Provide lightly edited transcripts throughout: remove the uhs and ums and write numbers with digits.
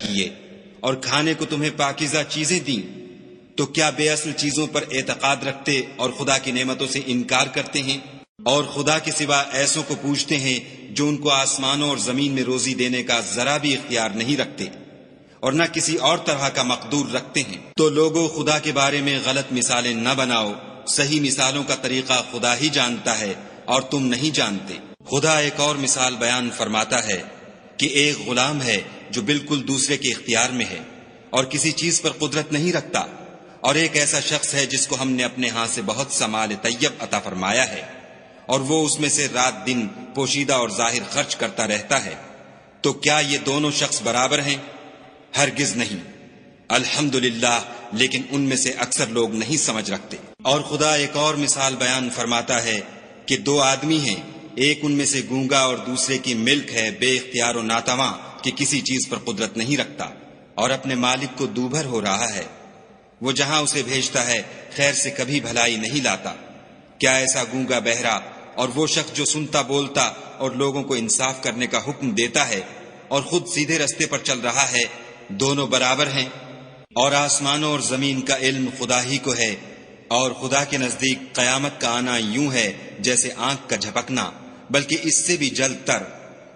کیے اور کھانے کو تمہیں پاکیزہ چیزیں دیں، تو کیا بے اصل چیزوں پر اعتقاد رکھتے اور خدا کی نعمتوں سے انکار کرتے ہیں، اور خدا کے سوا ایسوں کو پوجتے ہیں جو ان کو آسمانوں اور زمین میں روزی دینے کا ذرا بھی اختیار نہیں رکھتے اور نہ کسی اور طرح کا مقدور رکھتے ہیں۔ تو لوگوں، خدا کے بارے میں غلط مثالیں نہ بناؤ، صحیح مثالوں کا طریقہ خدا ہی جانتا ہے اور تم نہیں جانتے۔ خدا ایک اور مثال بیان فرماتا ہے کہ ایک غلام ہے جو بالکل دوسرے کے اختیار میں ہے اور کسی چیز پر قدرت نہیں رکھتا، اور ایک ایسا شخص ہے جس کو ہم نے اپنے ہاں سے بہت سا مال طیب عطا فرمایا ہے اور وہ اس میں سے رات دن پوشیدہ اور ظاہر خرچ کرتا رہتا ہے۔ تو کیا یہ دونوں شخص برابر ہیں؟ ہرگز نہیں۔ الحمدللہ، لیکن ان میں سے اکثر لوگ نہیں سمجھ رکھتے۔ اور خدا ایک اور مثال بیان فرماتا ہے کہ دو آدمی ہیں، ایک ان میں سے گونگا اور دوسرے کی ملک ہے، بے اختیار و ناتواں کہ کسی چیز پر قدرت نہیں رکھتا اور اپنے مالک کو دوبھر ہو رہا ہے۔ وہ جہاں اسے بھیجتا ہے خیر سے کبھی بھلائی نہیں لاتا۔ کیا ایسا گونگا بہرا اور وہ شخص جو سنتا بولتا اور لوگوں کو انصاف کرنے کا حکم دیتا ہے اور خود سیدھے رستے پر چل رہا ہے، دونوں برابر ہیں؟ اور آسمانوں اور زمین کا علم خدا ہی کو ہے، اور خدا کے نزدیک قیامت کا آنا یوں ہے جیسے آنکھ کا جھپکنا، بلکہ اس سے بھی جلد تر۔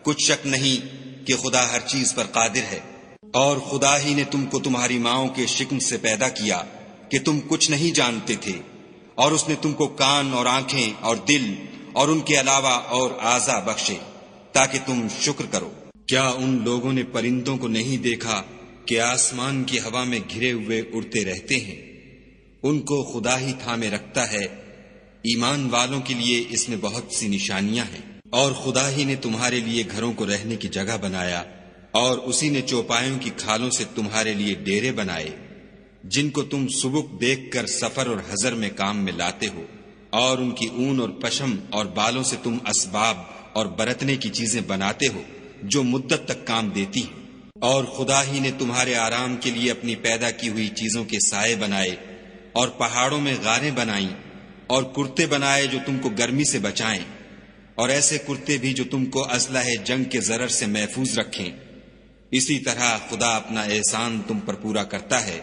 کچھ شک نہیں کہ خدا ہر چیز پر قادر ہے۔ اور خدا ہی نے تم کو تمہاری ماؤں کے شکم سے پیدا کیا کہ تم کچھ نہیں جانتے تھے، اور اس نے تم کو کان اور آنکھیں اور دل اور ان کے علاوہ اور اعضاء بخشے تاکہ تم شکر کرو۔ کیا ان لوگوں نے پرندوں کو نہیں دیکھا کہ آسمان کی ہوا میں گھرے ہوئے اڑتے رہتے ہیں؟ ان کو خدا ہی تھامے رکھتا ہے۔ ایمان والوں کے لیے اس میں بہت سی نشانیاں ہیں۔ اور خدا ہی نے تمہارے لیے گھروں کو رہنے کی جگہ بنایا، اور اسی نے چوپایوں کی کھالوں سے تمہارے لیے ڈیرے بنائے جن کو تم سبک دیکھ کر سفر اور حضر میں کام میں لاتے ہو، اور ان کی اون اور پشم اور بالوں سے تم اسباب اور برتنے کی چیزیں بناتے ہو جو مدت تک کام دیتی ہیں۔ اور خدا ہی نے تمہارے آرام کے لیے اپنی پیدا کی ہوئی چیزوں کے سائے بنائے، اور پہاڑوں میں غاریں بنائیں، اور کرتے بنائے جو تم کو گرمی سے بچائیں، اور ایسے کرتے بھی جو تم کو اسلحہ جنگ کے ضرر سے محفوظ رکھیں۔ اسی طرح خدا اپنا احسان تم پر پورا کرتا ہے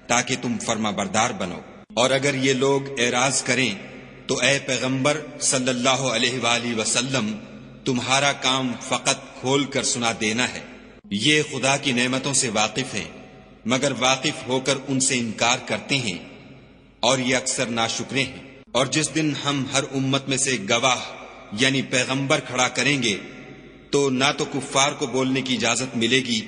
تاکہ تم فرما بردار بنو۔ اور اگر یہ لوگ اعراض کریں تو اے پیغمبر صلی اللہ علیہ وآلہ وسلم، تمہارا کام فقط کھول کر سنا دینا ہے۔ یہ خدا کی نعمتوں سے واقف ہیں، مگر واقف ہو کر ان سے انکار کرتے ہیں، اور یہ اکثر ناشکرے ہیں۔ اور جس دن ہم ہر امت میں سے گواہ یعنی پیغمبر کھڑا کریں گے تو نہ تو کفار کو بولنے کی اجازت ملے گی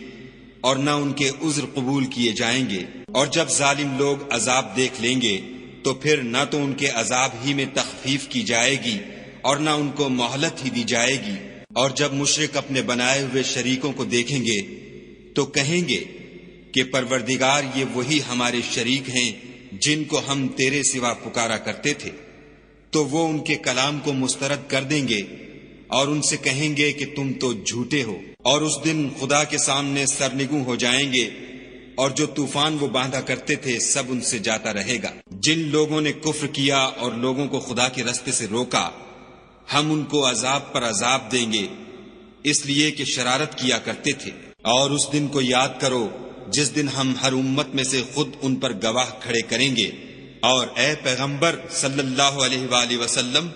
اور نہ ان کے عذر قبول کیے جائیں گے۔ اور جب ظالم لوگ عذاب دیکھ لیں گے تو پھر نہ تو ان کے عذاب ہی میں تخفیف کی جائے گی اور نہ ان کو مہلت ہی دی جائے گی۔ اور جب مشرک اپنے بنائے ہوئے شریکوں کو دیکھیں گے تو کہیں گے کہ پروردگار، یہ وہی ہمارے شریک ہیں جن کو ہم تیرے سوا پکارا کرتے تھے۔ تو وہ ان کے کلام کو مسترد کر دیں گے اور ان سے کہیں گے کہ تم تو جھوٹے ہو۔ اور اس دن خدا کے سامنے سرنگوں ہو جائیں گے، اور جو طوفان وہ باندھا کرتے تھے سب ان سے جاتا رہے گا۔ جن لوگوں نے کفر کیا اور لوگوں کو خدا کے رستے سے روکا، ہم ان کو عذاب پر عذاب دیں گے، اس لیے کہ شرارت کیا کرتے تھے۔ اور اس دن کو یاد کرو جس دن ہم ہر امت میں سے خود ان پر گواہ کھڑے کریں گے، اور اے پیغمبر صلی اللہ علیہ وآلہ وسلم،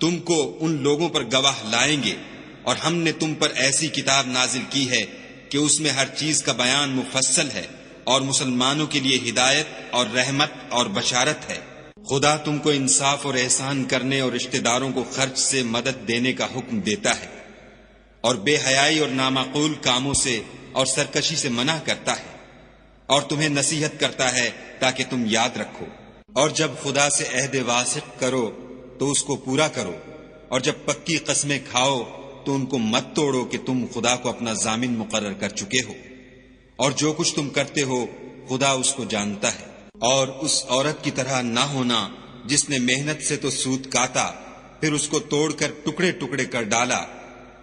تم کو ان لوگوں پر گواہ لائیں گے، اور ہم نے تم پر ایسی کتاب نازل کی ہے کہ اس میں ہر چیز کا بیان مفصل ہے، اور مسلمانوں کے لیے ہدایت اور رحمت اور بشارت ہے۔ خدا تم کو انصاف اور احسان کرنے اور رشتہ داروں کو خرچ سے مدد دینے کا حکم دیتا ہے، اور بے حیائی اور نامعقول کاموں سے اور سرکشی سے منع کرتا ہے، اور تمہیں نصیحت کرتا ہے تاکہ تم یاد رکھو۔ اور جب خدا سے عہد واثق کرو تو اس کو پورا کرو، اور جب پکی قسمیں کھاؤ تو ان کو مت توڑو کہ تم خدا کو اپنا ضامن مقرر کر چکے ہو، اور جو کچھ تم کرتے ہو خدا اس کو جانتا ہے۔ اور اس عورت کی طرح نہ ہونا جس نے محنت سے تو سود کاتا پھر اس کو توڑ کر ٹکڑے ٹکڑے کر ڈالا،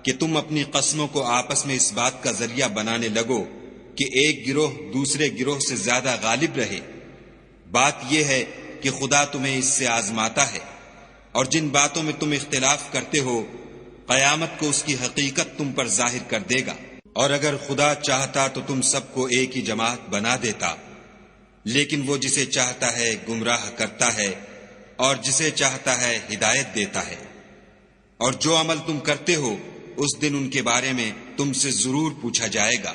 کہ تم اپنی قسموں کو آپس میں اس بات کا ذریعہ بنانے لگو کہ ایک گروہ دوسرے گروہ سے زیادہ غالب رہے۔ بات یہ ہے کہ خدا تمہیں اس سے آزماتا ہے، اور جن باتوں میں تم اختلاف کرتے ہو قیامت کو اس کی حقیقت تم پر ظاہر کر دے گا۔ اور اگر خدا چاہتا تو تم سب کو ایک ہی جماعت بنا دیتا، لیکن وہ جسے چاہتا ہے گمراہ کرتا ہے اور جسے چاہتا ہے ہدایت دیتا ہے۔ اور جو عمل تم کرتے ہو اس دن ان کے بارے میں تم سے ضرور پوچھا جائے گا۔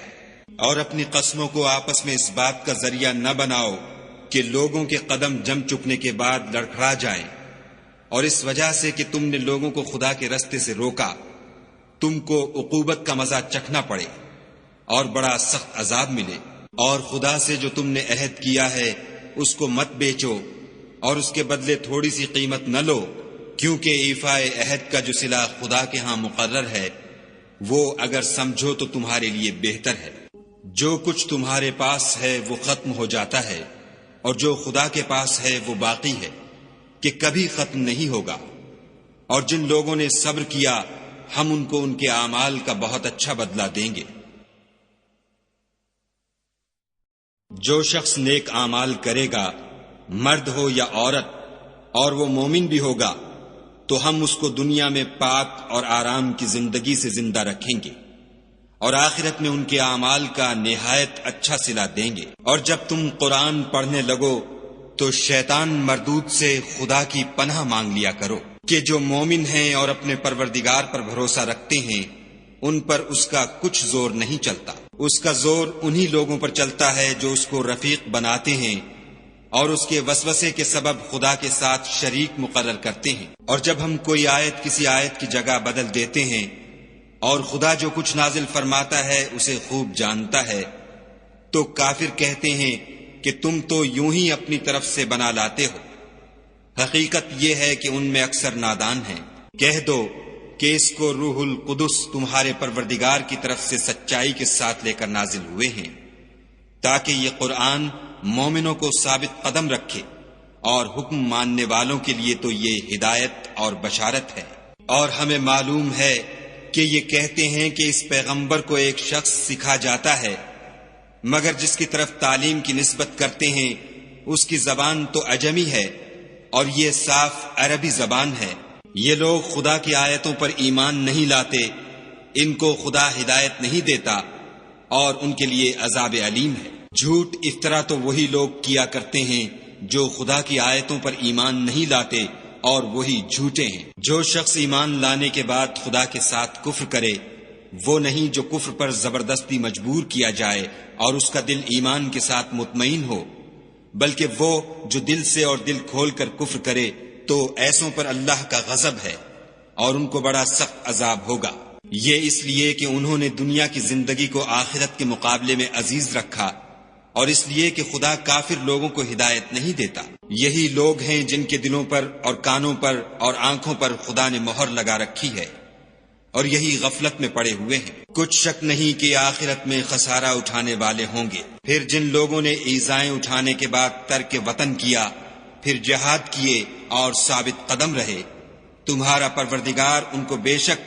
اور اپنی قسموں کو آپس میں اس بات کا ذریعہ نہ بناؤ کہ لوگوں کے قدم جم چکنے کے بعد لڑکھڑا جائیں، اور اس وجہ سے کہ تم نے لوگوں کو خدا کے رستے سے روکا تم کو عقوبت کا مزہ چکھنا پڑے اور بڑا سخت عذاب ملے۔ اور خدا سے جو تم نے عہد کیا ہے اس کو مت بیچو اور اس کے بدلے تھوڑی سی قیمت نہ لو، کیونکہ ایفائے عہد کا جو صلہ خدا کے ہاں مقرر ہے وہ اگر سمجھو تو تمہارے لیے بہتر ہے۔ جو کچھ تمہارے پاس ہے وہ ختم ہو جاتا ہے، اور جو خدا کے پاس ہے وہ باقی ہے کہ کبھی ختم نہیں ہوگا۔ اور جن لوگوں نے صبر کیا ہم ان کو ان کے اعمال کا بہت اچھا بدلہ دیں گے۔ جو شخص نیک اعمال کرے گا، مرد ہو یا عورت، اور وہ مومن بھی ہوگا، تو ہم اس کو دنیا میں پاک اور آرام کی زندگی سے زندہ رکھیں گے، اور آخرت میں ان کے اعمال کا نہایت اچھا صلہ دیں گے۔ اور جب تم قرآن پڑھنے لگو تو شیطان مردود سے خدا کی پناہ مانگ لیا کرو کہ جو مومن ہیں اور اپنے پروردگار پر بھروسہ رکھتے ہیں ان پر اس کا کچھ زور نہیں چلتا۔ اس کا زور انہی لوگوں پر چلتا ہے جو اس کو رفیق بناتے ہیں اور اس کے وسوسے کے سبب خدا کے ساتھ شریک مقرر کرتے ہیں۔ اور جب ہم کوئی آیت کسی آیت کی جگہ بدل دیتے ہیں اور خدا جو کچھ نازل فرماتا ہے اسے خوب جانتا ہے، تو کافر کہتے ہیں کہ تم تو یوں ہی اپنی طرف سے بنا لاتے ہو۔ حقیقت یہ ہے کہ ان میں اکثر نادان ہیں۔ کہہ دو کہ اس کو روح القدس تمہارے پروردگار کی طرف سے سچائی کے ساتھ لے کر نازل ہوئے ہیں، تاکہ یہ قرآن مومنوں کو ثابت قدم رکھے، اور حکم ماننے والوں کے لیے تو یہ ہدایت اور بشارت ہے۔ اور ہمیں معلوم ہے کہ یہ کہتے ہیں کہ اس پیغمبر کو ایک شخص سکھا جاتا ہے، مگر جس کی طرف تعلیم کی نسبت کرتے ہیں اس کی زبان تو عجمی ہے اور یہ صاف عربی زبان ہے۔ یہ لوگ خدا کی آیتوں پر ایمان نہیں لاتے، ان کو خدا ہدایت نہیں دیتا، اور ان کے لیے عذاب علیم ہے۔ جھوٹ افطرا تو وہی لوگ کیا کرتے ہیں جو خدا کی آیتوں پر ایمان نہیں لاتے اور وہی جھوٹے ہیں۔ جو شخص ایمان لانے کے بعد خدا کے ساتھ کفر کرے وہ نہیں جو کفر پر زبردستی مجبور کیا جائے اور اس کا دل ایمان کے ساتھ مطمئن ہو، بلکہ وہ جو دل سے اور دل کھول کر کفر کرے تو ایسوں پر اللہ کا غضب ہے اور ان کو بڑا سخت عذاب ہوگا۔ یہ اس لیے کہ انہوں نے دنیا کی زندگی کو آخرت کے مقابلے میں عزیز رکھا، اور اس لیے کہ خدا کافر لوگوں کو ہدایت نہیں دیتا۔ یہی لوگ ہیں جن کے دلوں پر اور کانوں پر اور آنکھوں پر خدا نے مہر لگا رکھی ہے، اور یہی غفلت میں پڑے ہوئے ہیں۔ کچھ شک نہیں کہ آخرت میں خسارہ اٹھانے والے ہوں گے۔ پھر جن لوگوں نے ایذائیں اٹھانے کے بعد ترک وطن کیا، پھر جہاد کیے اور ثابت قدم رہے، تمہارا پروردگار ان کو بے شک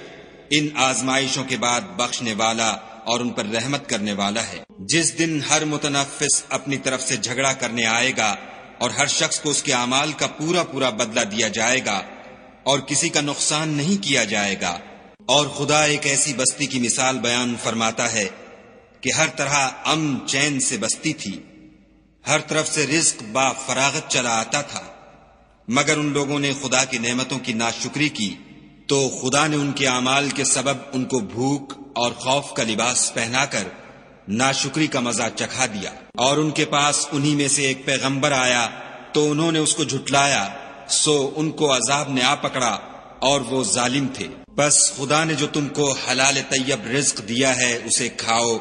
ان آزمائشوں کے بعد بخشنے والا اور ان پر رحمت کرنے والا ہے۔ جس دن ہر متنفس اپنی طرف سے جھگڑا کرنے آئے گا اور ہر شخص کو اس کے اعمال کا پورا پورا بدلہ دیا جائے گا اور کسی کا نقصان نہیں کیا جائے گا۔ اور خدا ایک ایسی بستی کی مثال بیان فرماتا ہے کہ ہر طرح امن چین سے بستی تھی، ہر طرف سے رزق با فراغت چلا آتا تھا، مگر ان لوگوں نے خدا کی نعمتوں کی ناشکری کی تو خدا نے ان کے اعمال کے سبب ان کو بھوک اور خوف کا لباس پہنا کر ناشکری کا مزہ چکھا دیا۔ اور ان کے پاس انہی میں سے ایک پیغمبر آیا تو انہوں نے اس کو جھٹلایا، سو ان کو عذاب نے آ پکڑا اور وہ ظالم تھے۔ بس خدا نے جو تم کو حلال طیب رزق دیا ہے اسے کھاؤ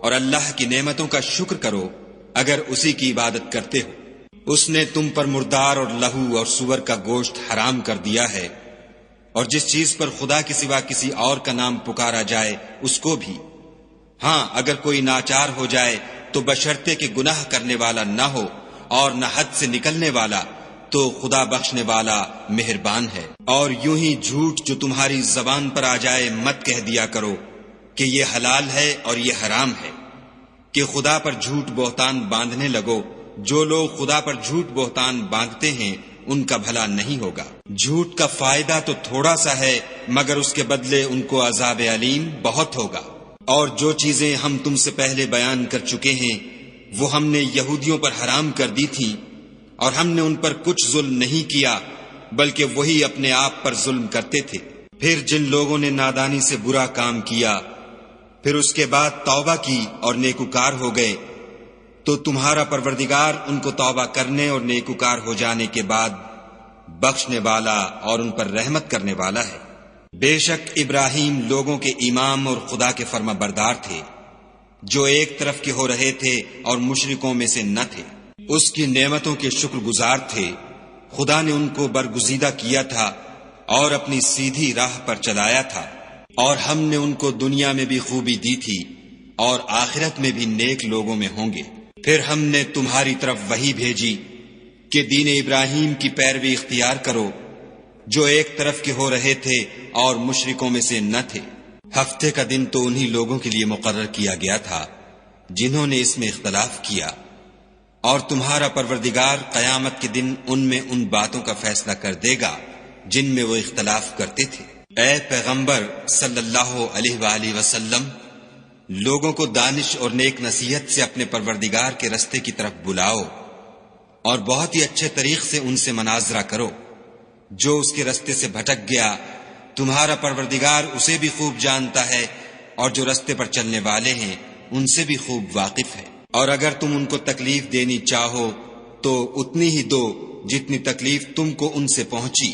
اور اللہ کی نعمتوں کا شکر کرو اگر اسی کی عبادت کرتے ہو۔ اس نے تم پر مردار اور لہو اور سور کا گوشت حرام کر دیا ہے، اور جس چیز پر خدا کے سوا کسی اور کا نام پکارا جائے اس کو بھی۔ ہاں اگر کوئی ناچار ہو جائے تو بشرطے کہ گناہ کرنے والا نہ ہو اور نہ حد سے نکلنے والا، تو خدا بخشنے والا مہربان ہے۔ اور یوں ہی جھوٹ جو تمہاری زبان پر آ جائے مت کہہ دیا کرو کہ یہ حلال ہے اور یہ حرام ہے، کہ خدا پر جھوٹ بہتان باندھنے لگو۔ جو لوگ خدا پر جھوٹ بہتان باندھتے ہیں ان کا بھلا نہیں ہوگا۔ جھوٹ کا فائدہ تو تھوڑا سا ہے، مگر اس کے بدلے ان کو عذاب علیم بہت ہوگا۔ اور جو چیزیں ہم تم سے پہلے بیان کر چکے ہیں وہ ہم نے یہودیوں پر حرام کر دی تھیں، اور ہم نے ان پر کچھ ظلم نہیں کیا بلکہ وہی اپنے آپ پر ظلم کرتے تھے۔ پھر جن لوگوں نے نادانی سے برا کام کیا پھر اس کے بعد توبہ کی اور نیکوکار ہو گئے تو تمہارا پروردگار ان کو توبہ کرنے اور نیکوکار ہو جانے کے بعد بخشنے والا اور ان پر رحمت کرنے والا ہے۔ بے شک ابراہیم لوگوں کے امام اور خدا کے فرما بردار تھے، جو ایک طرف کے ہو رہے تھے اور مشرکوں میں سے نہ تھے۔ اس کی نعمتوں کے شکر گزار تھے۔ خدا نے ان کو برگزیدہ کیا تھا اور اپنی سیدھی راہ پر چلایا تھا، اور ہم نے ان کو دنیا میں بھی خوبی دی تھی اور آخرت میں بھی نیک لوگوں میں ہوں گے۔ پھر ہم نے تمہاری طرف وحی بھیجی کہ دین ابراہیم کی پیروی اختیار کرو، جو ایک طرف کے ہو رہے تھے اور مشرکوں میں سے نہ تھے۔ ہفتے کا دن تو انہی لوگوں کے لیے مقرر کیا گیا تھا جنہوں نے اس میں اختلاف کیا، اور تمہارا پروردگار قیامت کے دن ان میں ان باتوں کا فیصلہ کر دے گا جن میں وہ اختلاف کرتے تھے۔ اے پیغمبر صلی اللہ علیہ وآلہ وسلم، لوگوں کو دانش اور نیک نصیحت سے اپنے پروردگار کے رستے کی طرف بلاؤ، اور بہت ہی اچھے طریق سے ان سے مناظرہ کرو۔ جو اس کے رستے سے بھٹک گیا تمہارا پروردگار اسے بھی خوب جانتا ہے، اور جو رستے پر چلنے والے ہیں ان سے بھی خوب واقف ہے۔ اور اگر تم ان کو تکلیف دینی چاہو تو اتنی ہی دو جتنی تکلیف تم کو ان سے پہنچی،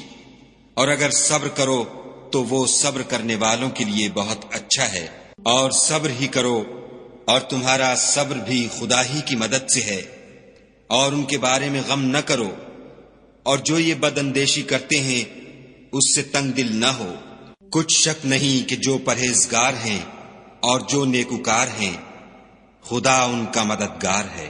اور اگر صبر کرو تو وہ صبر کرنے والوں کے لیے بہت اچھا ہے۔ اور صبر ہی کرو، اور تمہارا صبر بھی خدا ہی کی مدد سے ہے، اور ان کے بارے میں غم نہ کرو، اور جو یہ بد اندیشی کرتے ہیں اس سے تنگ دل نہ ہو۔ کچھ شک نہیں کہ جو پرہیزگار ہیں اور جو نیکوکار ہیں خدا ان کا مددگار ہے۔